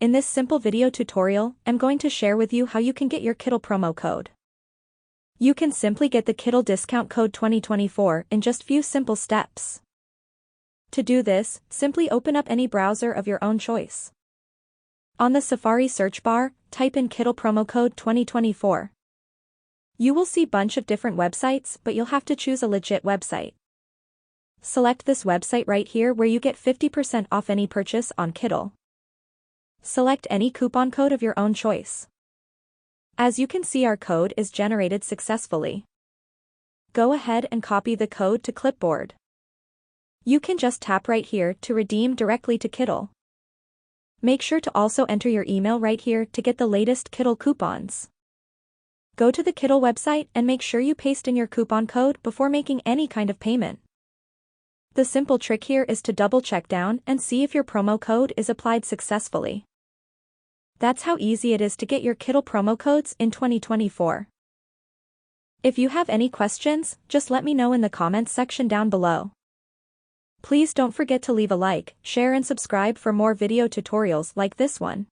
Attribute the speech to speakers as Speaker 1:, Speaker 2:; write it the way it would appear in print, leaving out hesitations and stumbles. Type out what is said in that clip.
Speaker 1: In this simple video tutorial, I'm going to share with you how you can get your Kittl promo code. You can simply get the Kittl discount code 2024 in just few simple steps. To do this, simply open up any browser of your own choice. On the Safari search bar, type in Kittl promo code 2024. You will see bunch of different websites, but you'll have to choose a legit website. Select this website right here where you get 50% off any purchase on Kittl. Select any coupon code of your own choice. As you can see, our code is generated successfully. Go ahead and copy the code to clipboard. You can just tap right here to redeem directly to Kittl. Make sure to also enter your email right here to get the latest Kittl coupons. Go to the Kittl website and make sure you paste in your coupon code before making any kind of payment. The simple trick here is to double check down and see if your promo code is applied successfully. That's how easy it is to get your Kittl promo codes in 2024. If you have any questions, just let me know in the comments section down below. Please don't forget to leave a like, share and subscribe for more video tutorials like this one.